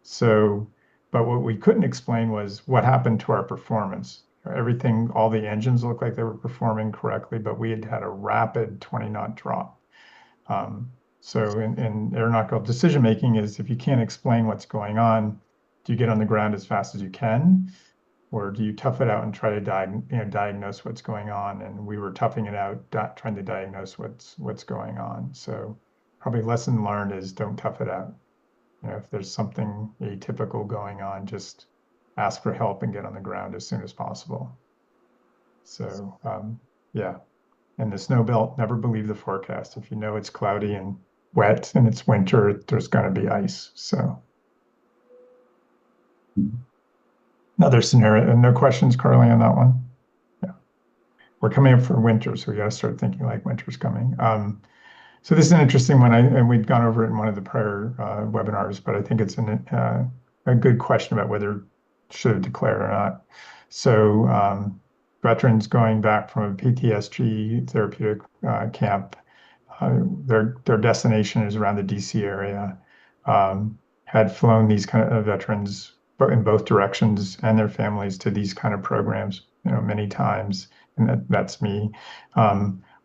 So, but what we couldn't explain was what happened to our performance. Everything, all the engines looked like they were performing correctly, but we had a rapid 20-knot drop. So in aeronautical decision making is, if you can't explain what's going on, do you get on the ground as fast as you can, or do you tough it out and try to diagnose what's going on? And we were toughing it out, trying to diagnose what's going on. So probably lesson learned is don't tough it out. If there's something atypical going on, just ask for help and get on the ground as soon as possible. So yeah. And the snow belt, never believe the forecast. If you know it's cloudy and wet and it's winter, there's going to be ice. So another scenario, and no questions, Carly, on that one? Yeah. We're coming up for winter, so we got to start thinking like winter's coming. So this is an interesting one, and we'd gone over it in one of the prior webinars, but I think it's a good question about whether should have declared or not. So veterans going back from a PTSD therapeutic camp, their destination is around the DC area, had flown these kind of veterans in both directions and their families to these kind of programs, many times, and that's me.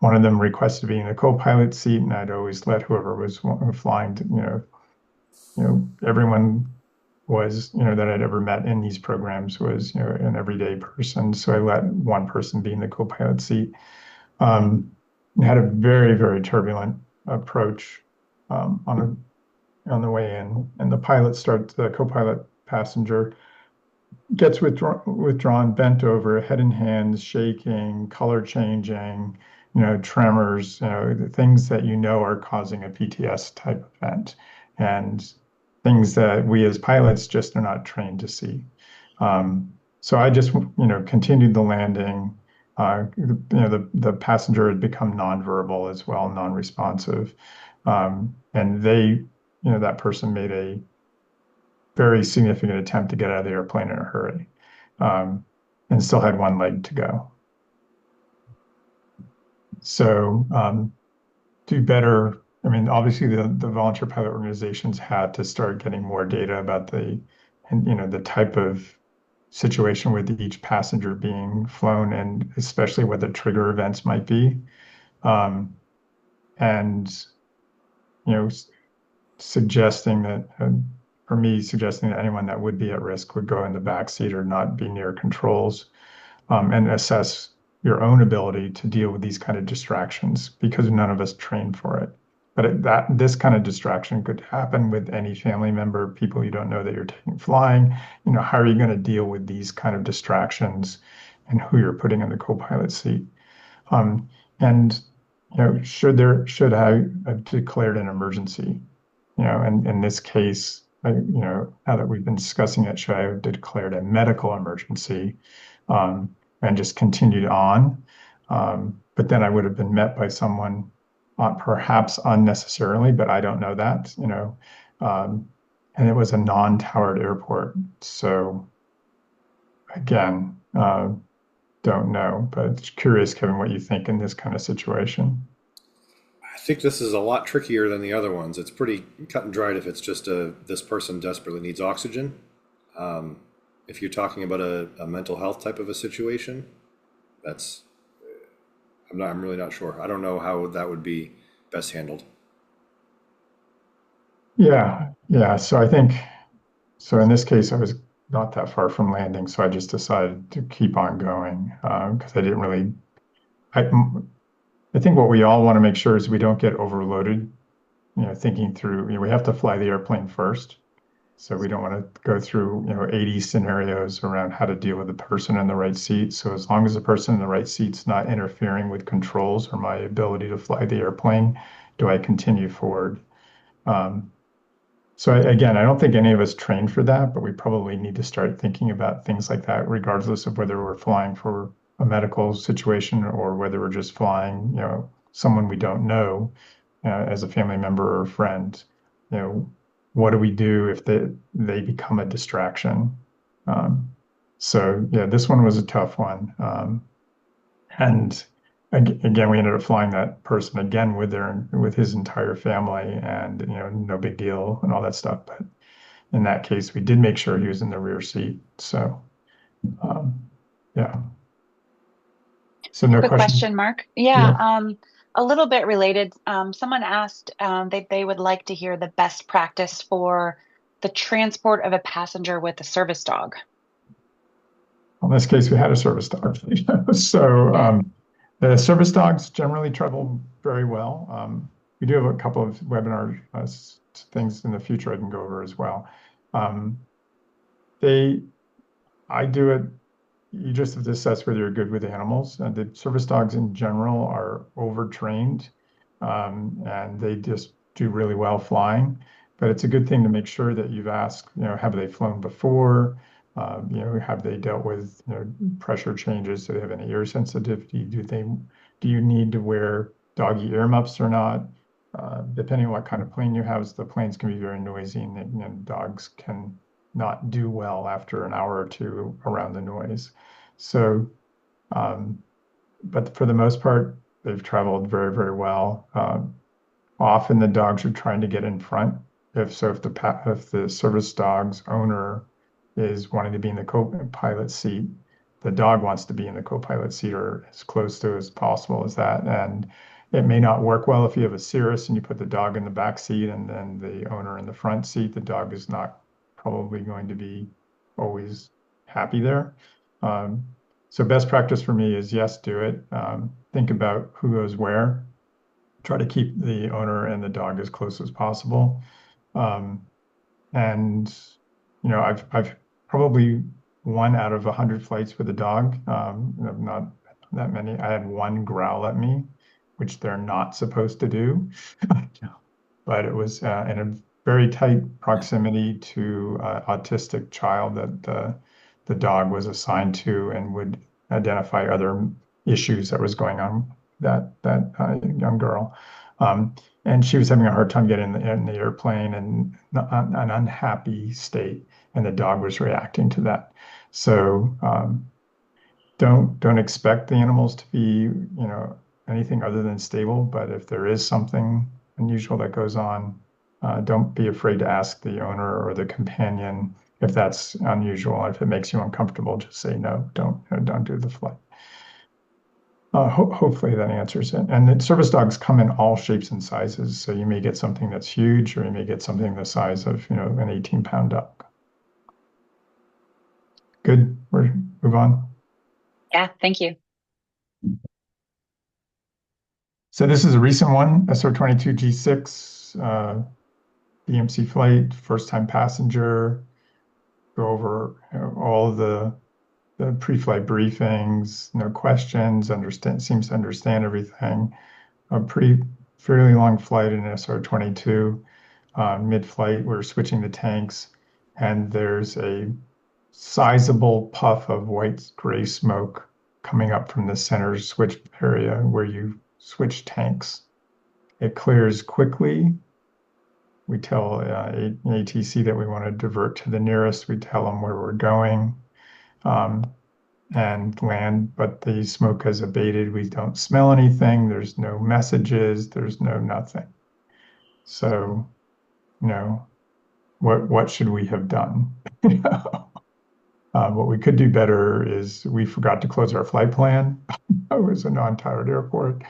One of them requested to be in the co-pilot seat, and I'd always let whoever was flying, everyone was, that I'd ever met in these programs was, an everyday person. So I let one person be in the co-pilot seat. Had a very, very turbulent approach on the way in, and the co-pilot passenger gets withdrawn, bent over, head and hands shaking, color changing, tremors, the things that are causing a PTS type event, and things that we as pilots just are not trained to see. So I just, continued the landing. The passenger had become nonverbal as well, non-responsive, and that person made a very significant attempt to get out of the airplane in a hurry, and still had one leg to go. So do better. I mean, obviously the volunteer pilot organizations had to start getting more data about the type of situation with each passenger being flown, and especially what the trigger events might be. And suggesting that suggesting that anyone that would be at risk would go in the back seat or not be near controls, and assess your own ability to deal with these kind of distractions, because none of us trained for it. But this kind of distraction could happen with any family member, people you don't know that you're taking flying. How are you going to deal with these kind of distractions, and who you're putting in the co-pilot seat? And should I have declared an emergency? And in this case, now that we've been discussing it, should I have declared a medical emergency, and just continued on? But then I would have been met by someone, perhaps unnecessarily, but I don't know that, and it was a non-towered airport. So again, don't know, but curious, Kevin, what you think in this kind of situation. I think this is a lot trickier than the other ones. It's pretty cut and dried if it's just this person desperately needs oxygen. If you're talking about a mental health type of a situation, I'm really not sure. I don't know how that would be best handled. Yeah. So in this case, I was not that far from landing, so I just decided to keep on going, because I didn't really. I think what we all want to make sure is we don't get overloaded, thinking through. We have to fly the airplane first, so we don't want to go through 80 scenarios around how to deal with the person in the right seat. So as long as the person in the right seat's not interfering with controls or my ability to fly the airplane, do I continue forward? So again, I don't think any of us trained for that, but we probably need to start thinking about things like that, regardless of whether we're flying for a medical situation or whether we're just flying, someone we don't know, as a family member or a friend. What do we do if they become a distraction? So yeah, this one was a tough one. And again, we ended up flying that person again with his entire family, and no big deal and all that stuff. But in that case, we did make sure he was in the rear seat. So yeah. So no Quick question. question, Mark. Yeah, a little bit related. Someone asked that they would like to hear the best practice for the transport of a passenger with a service dog. In this case, we had a service dog. So the service dogs generally travel very well. We do have a couple of webinar things in the future I can go over as well. I do it. You just have to assess whether you're good with animals. The service dogs in general are overtrained, and they just do really well flying. But it's a good thing to make sure that you've asked, have they flown before? Have they dealt with pressure changes? Do they have any ear sensitivity? Do you need to wear doggy ear muffs or not? depending on what kind of plane you have, the planes can be very noisy, and dogs can not do well after an hour or two around the noise. So, but for the most part, they've traveled very, very well. Often the dogs are trying to get in front. If the service dog's owner is wanting to be in the co-pilot seat, the dog wants to be in the co-pilot seat or as close to as possible as that. And it may not work well if you have a Cirrus and you put the dog in the back seat and then the owner in the front seat. The dog is not probably going to be always happy there. Um, so best practice for me is yes, do it. Think about who goes where. Try to keep the owner and the dog as close as possible. Um, and I've probably one out of 100 flights with a dog. Not that many. I had one growl at me, which they're not supposed to do, but it was in a very tight proximity to autistic child that the dog was assigned to and would identify other issues that was going on that young girl. And she was having a hard time getting in the airplane and an unhappy state, and the dog was reacting to that. So don't expect the animals to be, anything other than stable. But if there is something unusual that goes on, don't be afraid to ask the owner or the companion if that's unusual. If it makes you uncomfortable, just say no. Don't do the flight. Hopefully that answers it. And the service dogs come in all shapes and sizes. So you may get something that's huge, or you may get something the size of, an 18-pound dog. Good. We'll move on. Yeah, thank you. So this is a recent one, SR22 G6, BMC flight, first time passenger. Go over all of the pre-flight briefings, no questions, seems to understand everything. A fairly long flight in SR22. Mid-flight, we're switching the tanks, and there's a sizable puff of white gray smoke coming up from the center switch area where you switch tanks. It clears quickly. We tell ATC that we want to divert to the nearest. We tell them where we're going and land, but the smoke has abated. We don't smell anything. There's no messages. There's no nothing. So, what should we have done? What we could do better is we forgot to close our flight plan. It was a non-tired airport.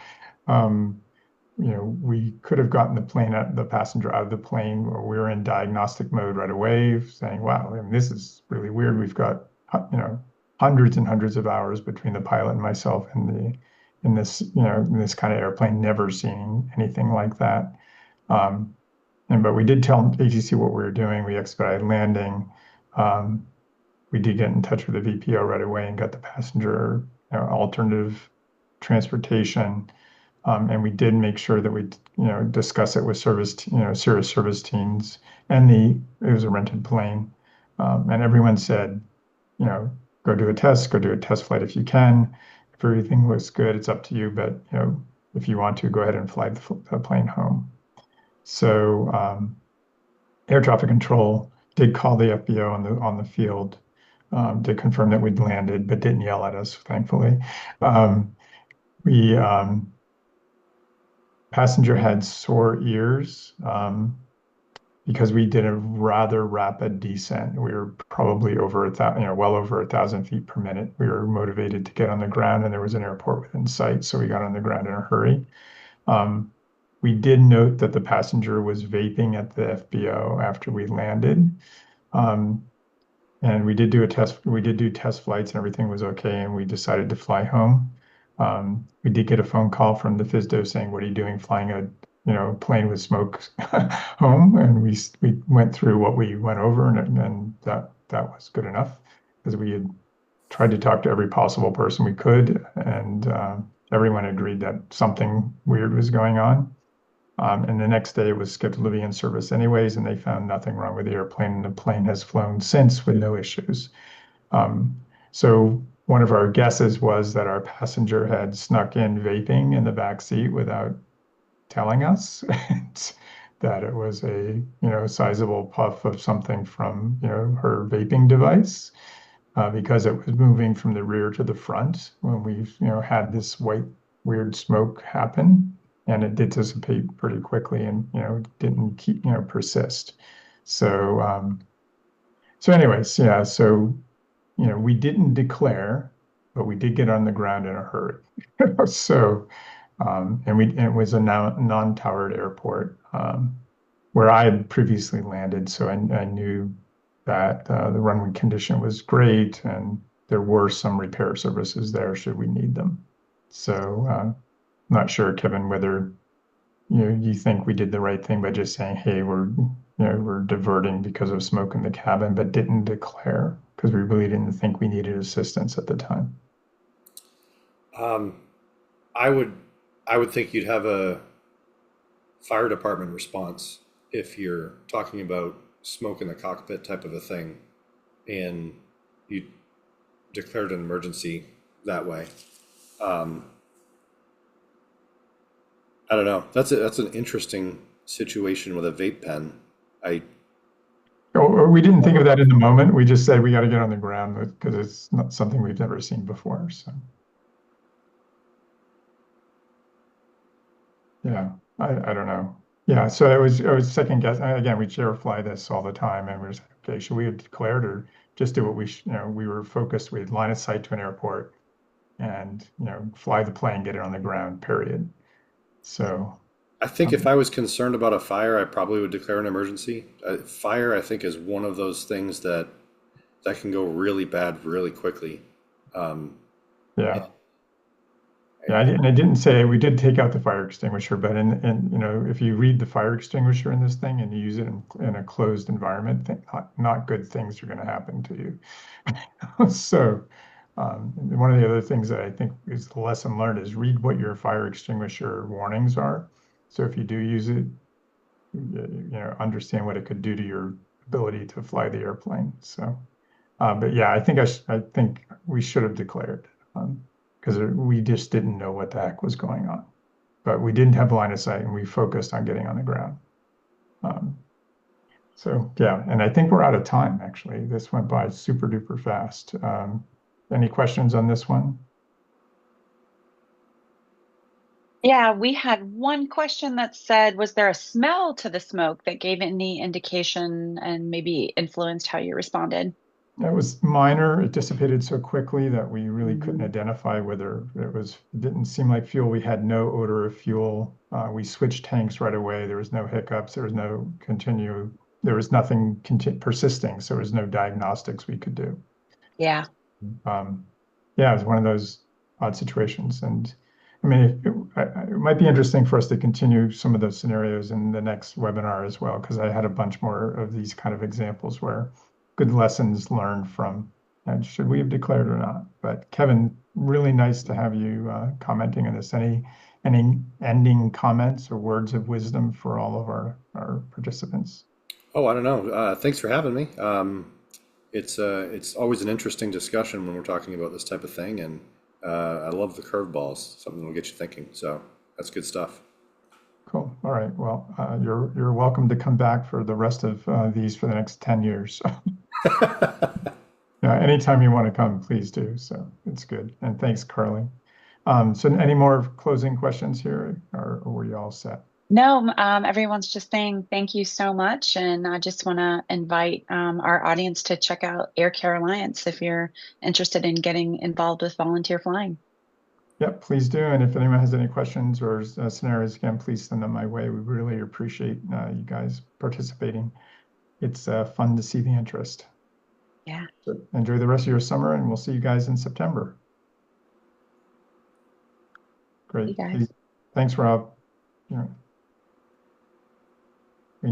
We could have gotten the passenger out of the plane, or we were in diagnostic mode right away, saying, wow, this is really weird. We've got, hundreds and hundreds of hours between the pilot and myself in this kind of airplane, never seeing anything like that. But we did tell ATC what we were doing. We expedited landing. We did get in touch with the VPO right away and got the passenger alternative transportation. And we did make sure that we, discuss it with Cirrus service teams, and it was a rented plane. And everyone said, go do a test flight if you can. If everything looks good, it's up to you. But, if you want to, go ahead and fly the plane home. So air traffic control did call the FBO on the field to confirm that we'd landed, but didn't yell at us, thankfully. Passenger had sore ears because we did a rather rapid descent. We were probably well over 1,000 feet per minute. We were motivated to get on the ground, and there was an airport within sight, so we got on the ground in a hurry. We did note that the passenger was vaping at the FBO after we landed. And we did do test flights, and everything was okay, and we decided to fly home. We did get a phone call from the FSDO saying, what are you doing flying a plane with smoke home? And we went through what we went over, and that was good enough, because we had tried to talk to every possible person we could, and everyone agreed that something weird was going on. And the next day it was scheduled to be in service anyways, and they found nothing wrong with the airplane, and the plane has flown since with no issues. So one of our guesses was that our passenger had snuck in vaping in the back seat without telling us that it was a, sizable puff of something from, her vaping device, because it was moving from the rear to the front when we, had this white weird smoke happen, and it did dissipate pretty quickly and, didn't keep, persist. So, so anyways, yeah, so, we didn't declare, but we did get on the ground in a hurry. So, and it was a non-towered airport, where I had previously landed, so I knew that the runway condition was great, and there were some repair services there should we need them. So, I'm not sure, Kevin, whether you think we did the right thing by just saying, "Hey, we're diverting because of smoke in the cabin," but didn't declare because we really didn't think we needed assistance at the time. Um, I would I would think you'd have a fire department response if you're talking about smoke in the cockpit type of a thing, and you declared an emergency that way. Um, I don't know. That's an interesting situation with a vape pen. I Or we didn't think of that in the moment. We just said we got to get on the ground because it's not something we've never seen before. So yeah, I don't know. Yeah, so I was second guess. Again, we chair fly this all the time, and we're just like, okay, should we have declared or just do what we were focused. We had line of sight to an airport, and fly the plane, get it on the ground. Period. So I think if um, I was concerned about a fire, I probably would declare an emergency. Fire, I think, is one of those things that can go really bad really quickly. Um, yeah. Yeah, and I didn't say we did take out the fire extinguisher, but if you read the fire extinguisher in this thing and you use it in a closed environment, not good things are going to happen to you. So, one of the other things that I think is the lesson learned is read what your fire extinguisher warnings are. So if you do use it, understand what it could do to your ability to fly the airplane. So. But yeah, I think we should have declared, because we just didn't know what the heck was going on. But we didn't have line of sight, and we focused on getting on the ground. Um, so yeah, and I think we're out of time. Actually, this went by super duper fast. Any questions on this one? Yeah, we had one question that said, was there a smell to the smoke that gave any indication and maybe influenced how you responded? It was minor. It dissipated so quickly that we really couldn't Mhm. identify whether it didn't seem like fuel. We had no odor of fuel. We switched tanks right away. There was no hiccups. There was nothing persisting. So there was no diagnostics we could do. Yeah. Um, yeah, it was one of those odd situations. And I mean, it might be interesting for us to continue some of those scenarios in the next webinar as well, because I had a bunch more of these kind of examples where good lessons learned from, and should we have declared or not? But Kevin, really nice to have you commenting on this. Any ending comments or words of wisdom for all of our participants? oh, I don't know. Thanks for having me. It's always an interesting discussion when we're talking about this type of thing, and I love the curveballs. Something that'll get you thinking. So that's good stuff. Cool. All right. Well, you're welcome to come back for the rest of these for the next 10 years. Yeah, anytime you want to come, please do. So it's good. And thanks, Carly. So any more closing questions here, or were you all set? No, everyone's just saying thank you so much. And I just want to invite our audience to check out Air Care Alliance if you're interested in getting involved with volunteer flying. Yep, please do. And if anyone has any questions or scenarios, again, please send them my way. We really appreciate you guys participating. It's fun to see the interest. Yeah. So enjoy the rest of your summer, and we'll see you guys in September. You Great. guys. Thanks, Rob. Yeah, we